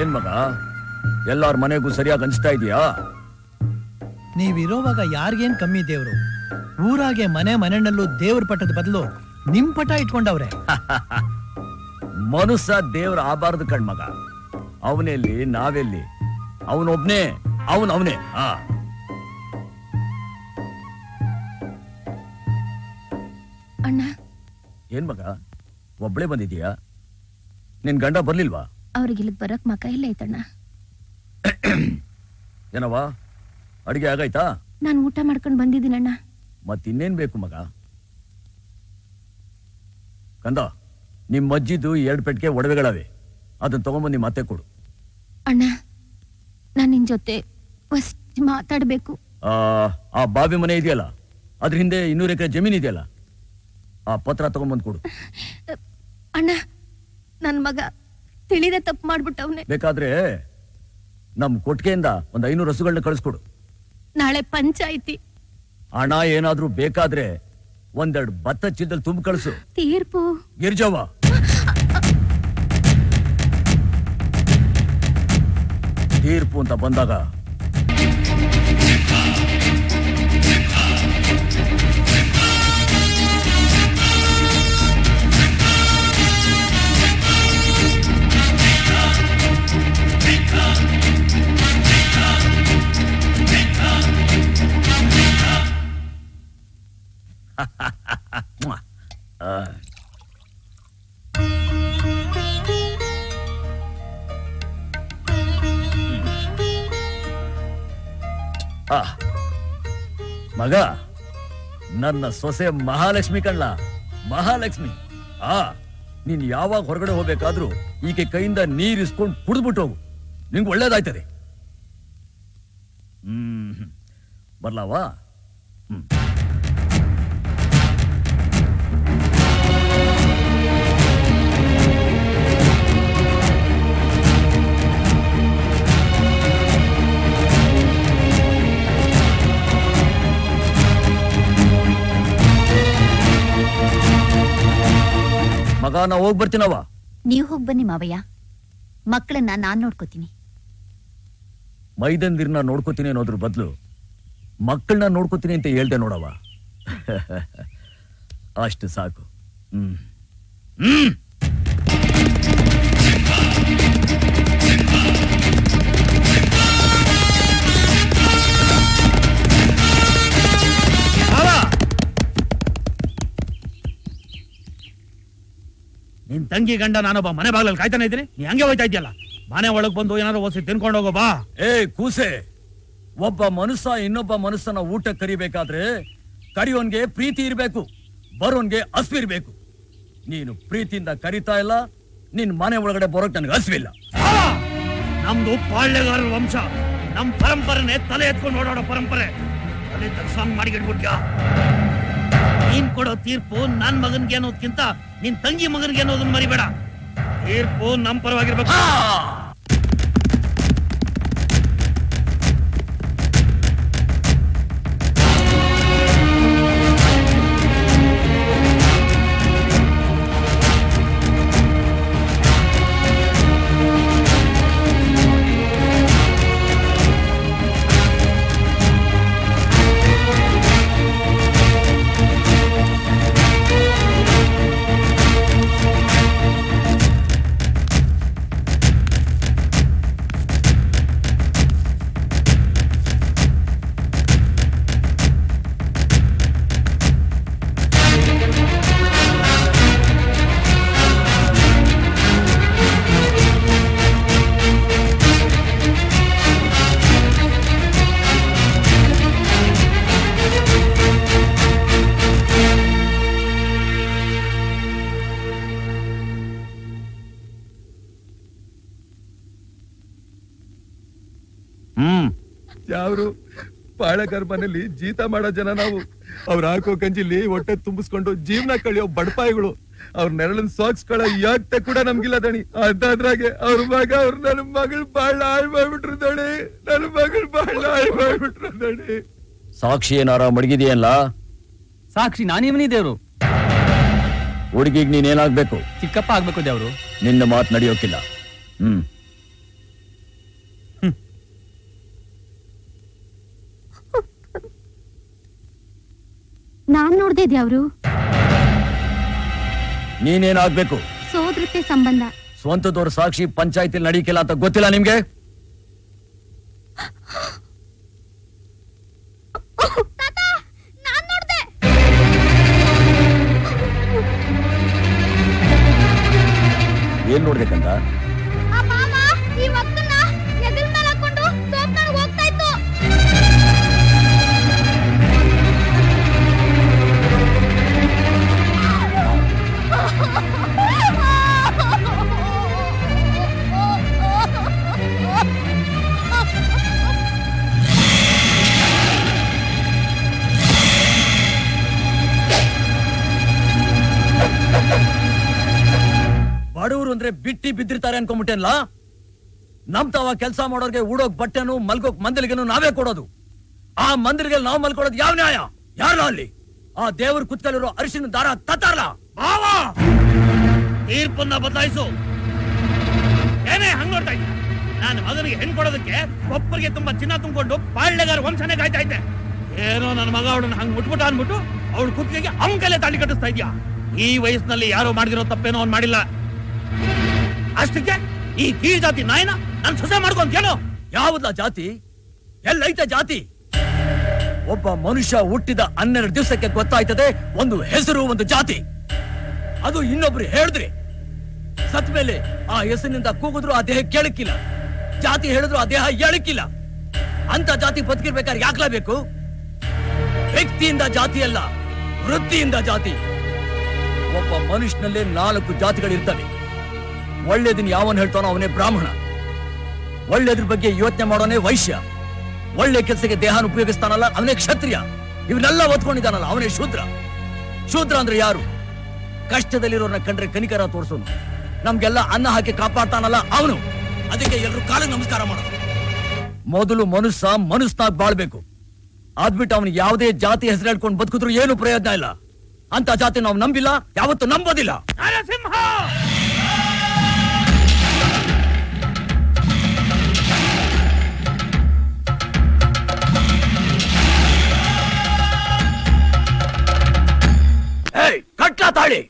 ಏನ್ ಮಗ ಎಲ್ಲಾರ ಮನೆಗೂ ಸರಿಯಾಗಿ ಅನ್ಸ್ತಾ ಇದೀಯಾ? ನೀವಿರೋವಾಗ ಯಾರಿಗೇನ್ ಕಮ್ಮಿ ದೇವ್ರು? ಊರಾಗೆ ಮನೆ ಮನೆಯಲ್ಲೂ ದೇವ್ರ ಪಟ್ಟದ ಬದಲು ನಿಮ್ ಪಟ ಇಟ್ಕೊಂಡವ್ರೆ. ಮನುಷ್ಯ ದೇವ್ರ ಆಬಾರ್ದು ಕಣ್ಮಗ. ಅವನೆಲ್ಲಿ ನಾವೆಲ್ಲಿ? ಅವನೊಬ್ನೇ, ಅವನೇ. ಅಣ್ಣ, ಏನ್ ಮಗ ಒಬ್ಳೆ ಬಂದಿದೀಯಾ? ನಿನ್ ಗಂಡ ಬರ್ಲಿಲ್ವಾ? ಅವ್ರಿಗೆ ಬರಕ್ ಮಕ ಇಲ್ಲ ಐತಣ್ಣ. ಏನವ ಅಡಿಗೆ ಆಗೈತಾ? ನಾನು ಊಟ ಮಾಡ್ಕೊಂಡು ಬಂದಿದ್ದೀನಣ್ಣ. ಮತ್ತಿನ್ನೇನ್ ಬೇಕು ಮಗ? ಕಂದ, ನಿಮ್ ಅಜ್ಜಿದು 2 ಪೆಟ್ಟಿಗೆ ಒಡವೆಗಳವೆ, ಅದನ್ನ ತಗೊಂಬಂದು ಮತ್ತೆ ಕೊಡು. ಅಣ್ಣ, ನಾನ್ ನಿನ್ ಜೊತೆ ಮಾತಾಡ್ಬೇಕು. ಆ ಬಾವಿ ಮನೆ ಇದೆಯಲ್ಲ, ಅದ್ರ ಹಿಂದೆ 200 ಎಕರೆ ಜಮೀನ್ ಇದೆಯಲ್ಲ, ಆ ಪತ್ರ ತಗೊಂಬಂದ್ ಕೊಡು. ಅಣ್ಣ, ನನ್ ಮಗ ತಿಳಿದೆ ತಪ್ಪು ಮಾಡ್ಬಿಟ್ಟವ್ನೆ. ಬೇಕಾದ್ರೆ ನಮ್ ಕೊಟ್ಟಿಗೆಯಿಂದ 500 ಹಸುಗಳನ್ನ ಕಳಿಸ್ಕೊಡು. ನಾಳೆ ಪಂಚಾಯಿತಿ. ಹಣ ಏನಾದ್ರೂ ಬೇಕಾದ್ರೆ 1-2 ಭತ್ತ ಚೀಲದಲ್ಲಿ ತುಂಬ ಕಳಿಸು. ತೀರ್ಪು ಗಿರ್ಜವ್ವ, ತೀರ್ಪು ಅಂತ ಬಂದಾಗ ಮಗ, ನನ್ನ ಸೊಸೆ ಮಹಾಲಕ್ಷ್ಮಿ ಕಣ್ಣ, ಮಹಾಲಕ್ಷ್ಮಿ. ನೀನ್ ಯಾವಾಗ ಹೊರಗಡೆ ಹೋಗ್ಬೇಕಾದ್ರೂ ಈಕೆ ಕೈಯಿಂದ ನೀರಿಸ್ಕೊಂಡು ಕುಡಿದ್ಬಿಟ್ಟು ಹೋಗು, ನಿಂಗೆ ಒಳ್ಳೇದಾಯ್ತದೆ. ಬರ್ಲಾವಾ? ಮಗ, ನಾ ಹೋಗ್ ಬರ್ತೀನವ. ನೀವ್ ಹೋಗ್ ಬನ್ನಿ ಮಾವಯ್ಯ, ಮಕ್ಕಳನ್ನ ನಾನ್ ನೋಡ್ಕೋತೀನಿ. ಮೈದಂದಿರ್ನ ನೋಡ್ಕೋತೀನಿ ಅನ್ನೋದ್ರ ಬದಲು ಮಕ್ಕಳನ್ನ ನೋಡ್ಕೋತೀನಿ ಅಂತ ಹೇಳ್ದೆ ನೋಡವ. ಅಷ್ಟು ಸಾಕು. ನಿನ್ ತಂಗಿ ಗಂಡ ನಾನೊಬ್ಬ ಮನೆ ಬಾಗ್ಲಲ್ಲಿ ಕಾಯ್ತಾನೆ ಇದ್ದೀನಿ, ನೀ ಹಂಗೆ ಹೋಯ್ತಾ ಇದೆಯಲ್ಲ. ಮನೆ ಒಳಗ್ ಬಂದು ಏನಾದ್ರು ಓಸಿ ತಿನ್ಕೊಂಡು ಹೋಗೋ ಬಾ. ಕೂಸೆ, ಒಬ್ಬ ಮನುಷ್ಯ ಇನ್ನೊಬ್ಬ ಮನುಷ್ಯನ ಊಟ ಕರಿಬೇಕಾದ್ರೆ ಕರಿಯೋನ್ಗೆ ಪ್ರೀತಿ ಇರ್ಬೇಕು, ಬರೋನ್ಗೆ ಹಸ್ವು ಇರ್ಬೇಕು. ನೀನು ಪ್ರೀತಿಯಿಂದ ಕರಿತಾ ಇಲ್ಲ, ನಿನ್ ಮನೆ ಒಳಗಡೆ ಬರೋಕ್ ನನಗೆ ಹಸ್ವಿಲ್ಲ. ನಮ್ದು ಪಾಳ್ಯಗಾರರ ವಂಶ, ನಮ್ ಪರಂಪರೆನೆ ತಲೆ ಎತ್ಕೊಂಡು ಓಡಾಡೋ ಪರಂಪರೆ. ತಲೆ ತರ್ಸಾಂಗ್ ಮಾಡಿಗಿಡ್ಬಿಟ್ಯಾ. ನೀನ್ ಕೊಡೋ ತೀರ್ಪು ನನ್ ಮಗನ್ಗೆ ಅನ್ನೋದ್ಕಿಂತ ನಿನ್ ತಂಗಿ ಮಗನ್ಗೆ ಅನ್ನೋದನ್ನ ಮರಿಬೇಡ. ತೀರ್ಪು ನಮ್ ಪರವಾಗಿರ್ಬೇಕು. ಯಾವ್ರು ಪಾಳೆಗಾರ ಮನೇಲಿ ಜೀತ ಮಾಡೋ ಜನ ನಾವು. ಅವ್ರ ಹಾಕೋ ಗಂಜಿಲಿ ಹೊಟ್ಟೆ ತುಂಬಿಸ್ಕೊಂಡು ಜೀವನ ಕಳಿಯೋ ಬಡಪಾಯಿಗಳು. ಅವ್ರ ನೆರಳನ್ ಸಾಕ್ಸ್ಕೊಳ್ಳೋ ಯಾಕ್ತ ಕೂಡ ನಮ್ಗಿಲ್ಲ ದಣಿ. ಅದಾದ್ರಾಗೆ ಅವ್ರ ನನ್ನ ಮಗಳು ಬಾಳ ಹಾಳು ಮಾಡ್ಬಿಟ್ರು ದಣಿ. ನನ್ನ ಮಗಳು ಬಾಳ ಹಾಳು ಮಾಡ್ಬಿಟ್ರು ದಣಿ. ಸಾಕ್ಷಿ ಏನಾರ ಮಡಗಿದೆಯಲ್ಲ? ಸಾಕ್ಷಿ ನಾನಿವನಿ ದೇವ್ರು. ಹುಡುಗಿಗ್ ನೀನೇನಾಗ್ಬೇಕು? ಚಿಕ್ಕಪ್ಪ ಆಗ್ಬೇಕು ದೇವ್ರು. ನಿನ್ನ ಮಾತು ನಡೆಯೋಕಿಲ್ಲ. ನಾನ್ ನೋಡ್ದೆ ದೇವ್ರು. ನೀನೇನಾಗ್ಬೇಕು? ಸೋದರತೆ ಸಂಬಂಧ. ಸ್ವಂತದವ್ರ ಸಾಕ್ಷಿ ಪಂಚಾಯತಿ ನಡೀಕಿಲ್ಲ ಅಂತ ಗೊತ್ತಿಲ್ಲ ನಿಮ್ಗೆ? ಏನ್ ನೋಡ್ಬೇಕಂತ? ಬಡವರು ಅಂದ್ರೆ ಬಿಟ್ಟಿ ಬಿದ್ದಿರ್ತಾರೆ ಅನ್ಕೊಂಡ್ಬಿಟ್ಟೇನ್ಲ? ನಮ್ ತಾವ ಕೆಲಸ ಮಾಡೋರ್ಗೆ ಉಡೋಕ್ ಬಟ್ಟೆನು ಮಲ್ಗೋಕ್ ಮಂದಿಲಿಗೆನು ನಾವೇ ಕೊಡೋದು. ಆ ಮಂದಿರಿಗೆ ನಾವು ಮಲ್ಕೊಡೋದು ಯಾವ ನ್ಯಾಯ? ಯಾರಲ್ಲ ಅಲ್ಲಿ? ಆ ದೇವ್ರ ಕುತ್ಕಲಿರೋ ಅರಿಶಿನ ದಾರ ತತ್ತಾರಲ್ಲ. ಬಾವ ತೀರ್ಪನ್ನ ಬದಲಾಯಿಸು. ಏನೇ ಹಂಗ್ ನೋಡ್ತಾ ಇದ್ದ? ನಾನು ಮಗನಿಗೆ ಹೆಣ್ ಕೊಡೋದಕ್ಕೆ ಒಬ್ಬರಿಗೆ ತುಂಬಾ ಚಿನ್ನ ತುಂಬಿಕೊಂಡು ಪಾಳ್ಯಗಾರ ವಂಶನೇ ಕಾಯ್ತಾ ಇದ್ದೆ. ಏನೋ ನನ್ನ ಮಗ ಅವಳನ್ನ ಹಂಗ್ ಮುಟ್ಬಿಟ್ಟ ಅನ್ಬಿಟ್ಟು ಅವಳು ಕುತ್ತಿಗೆಗೆ ಅವನ ಕೈಲೇ ತಾಳಿ ಕಟ್ಟಿಸ್ತಾ ಇದ್ಯಾ? ಈ ವಯಸ್ಸಿನಲ್ಲಿ ಯಾರೋ ಮಾಡಿದಿರೋ ತಪ್ಪೇನೋ ಅವ್ನು ಮಾಡಿಲ್ಲ. ಅಷ್ಟಕ್ಕೆ ಈ ಕೀಳ್ ಜಾತಿ ನಾಯನ ನನ್ ಸೊಸೆ ಮಾಡ್ಕೊಂತೇನೋ? ಯಾವುದ ಜಾತಿ? ಎಲ್ಲೈತೆ ಜಾತಿ? ಒಬ್ಬ ಮನುಷ್ಯ ಹುಟ್ಟಿದ 12 ದಿವಸಕ್ಕೆ ಗೊತ್ತಾಯ್ತದೆ ಒಂದು ಹೆಸರು, ಒಂದು ಜಾತಿ. ಅದು ಇನ್ನೊಬ್ರು ಹೇಳಿದ್ರಿ. ಸತ್ ಮೇಲೆ ಆ ಹೆಸರಿನಿಂದ ಕೂಗಿದ್ರು ಆ ದೇಹ ಕೇಳಕ್ಕಿಲ್ಲ, ಜಾತಿ ಹೇಳಿದ್ರು ಆ ದೇಹ ಹೇಳಕ್ಕಿಲ್ಲ. ಅಂತ ಜಾತಿ ಬದುಕಿರ್ಬೇಕಾದ್ರೆ ಯಾಕ್ಲೇಬೇಕು? ವ್ಯಕ್ತಿಯಿಂದ ಜಾತಿ ಅಲ್ಲ, ವೃತ್ತಿಯಿಂದ ಜಾತಿ. ಒಬ್ಬ ಮನುಷ್ಯನಲ್ಲೇ 4 ಜಾತಿಗಳಿರ್ತವೆ. ಒಳ್ಳೇದನ್ನ ಯಾವನ್ ಹೇಳ್ತಾನೋ ಅವನೇ ಬ್ರಾಹ್ಮಣ, ಒಳ್ಳೇದ್ರ ಬಗ್ಗೆ ಯೋಚನೆ ಮಾಡೋನೇ ವೈಶ್ಯ, ಒಳ್ಳೆ ಕೆಲಸಕ್ಕೆ ದೇಹನ ಉಪಯೋಗಿಸ್ತಾನಲ್ಲ ಅವನೇ ಕ್ಷತ್ರಿಯ, ಇವನ್ನೆಲ್ಲ ಓದ್ಕೊಂಡಿದ್ದಾನಲ್ಲ ಅವನೇ ಶೂದ್ರ. ಶೂದ್ರ ಅಂದ್ರೆ ಯಾರು? ಕಷ್ಟದಲ್ಲಿರೋರ್ನ ಕಂಡ್ರೆ ಕನಿಕರ ತೋರ್ಸೋನು, ನಮ್ಗೆಲ್ಲ ಅನ್ನ ಹಾಕಿ ಕಾಪಾಡ್ತಾನಲ್ಲ ಅವನು. ಅದಕ್ಕೆ ಎಲ್ರು ಕಾಲಿಗೆ ನಮಸ್ಕಾರ ಮಾಡೋದು. ಮೊದಲು ಮನುಷ್ಯನಾಗ್ ಬಾಳ್ಬೇಕು. ಅದ್ಬಿಟ್ಟು ಅವನಿಗೆ ಯಾವುದೇ ಜಾತಿ ಹೆಸರು ಹೇಳ್ಕೊಂಡು ಬದುಕಿದ್ರು ಏನು ಪ್ರಯೋಜನ ಇಲ್ಲ. ಅಂತ ಜಾತಿ ನಾವು ನಂಬಿಲ್ಲ, ಯಾವತ್ತು ನಂಬೋದಿಲ್ಲ. ನರಸಿಂಹ ಕಟ್ಲಾ ತಾಳಿ.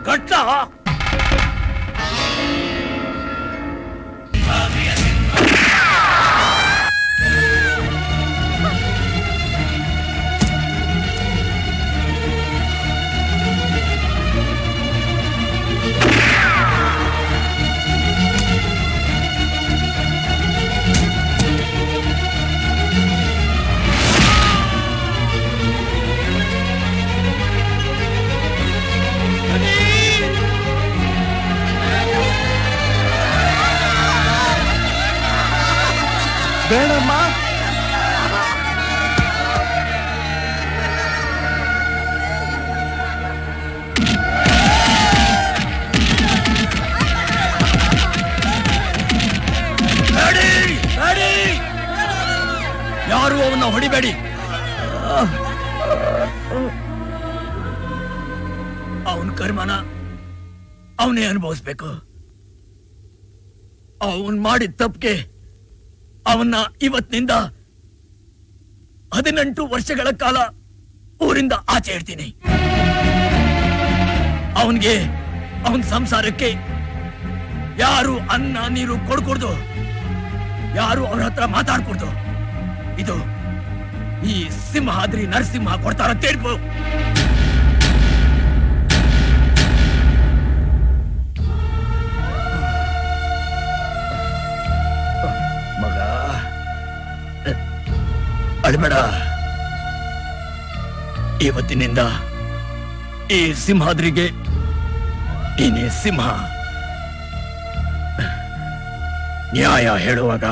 ಕಟ್ಲಾ ಬೇಡಮ್ಮ. ಯಾರು ಅವನ್ನ ಹೊಡಿಬೇಡಿ. ಅವನ್ ಕರ್ಮನ ಅವನೇ ಅನುಭವಿಸ್ಬೇಕು. ಅವನ್ ಮಾಡಿದ ತಪ್ಪಿಗೆ ಅವನ್ನ ಇವತ್ತಿನಿಂದ 18 ವರ್ಷಗಳ ಕಾಲ ಊರಿಂದ ಆಚೆ ಇಡ್ತೀನಿ. ಅವನ್ಗೆ ಅವನ್ ಸಂಸಾರಕ್ಕೆ ಯಾರು ಅನ್ನ ನೀರು ಕೊಡ್ಕೊಡ್ದು, ಯಾರು ಅವ್ರ ಹತ್ರ ಮಾತಾಡ್ಕೊಡ್ದು. ಇದು ಈ ಸಿಂಹಾದ್ರಿ ನರಸಿಂಹ ಕೊಡ್ತಾರ ತೀರ್ಪು. ಮಗ ಅಳ್ಬೇಡ. ಇವತ್ತಿನಿಂದ ಈ ಸಿಂಹಾದ್ರಿಗೆ ನೀನೇ ಸಿಂಹ. ನ್ಯಾಯ ಹೇಳುವಾಗ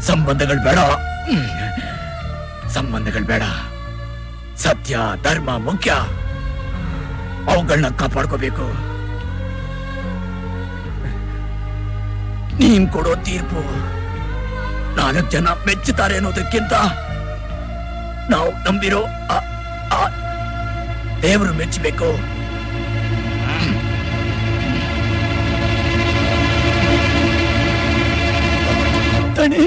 ಸಂಬಂಧಗಳು ಬೇಡ, ಸಂಬಂಧಗಳು ಬೇಡ. ಸತ್ಯ ಧರ್ಮ ಮುಖ್ಯ, ಅವುಗಳನ್ನ ಕಾಪಾಡ್ಕೋಬೇಕು. ನೀನ್ ಕೊಡೋ ತೀರ್ಪು 4 ಜನ ಮೆಚ್ಚುತ್ತಾರೆ ಅನ್ನೋದಕ್ಕಿಂತ ನಾವು ನಂಬಿರೋ ಆ ದೇವರು ಮೆಚ್ಚಬೇಕು. ದಣಿ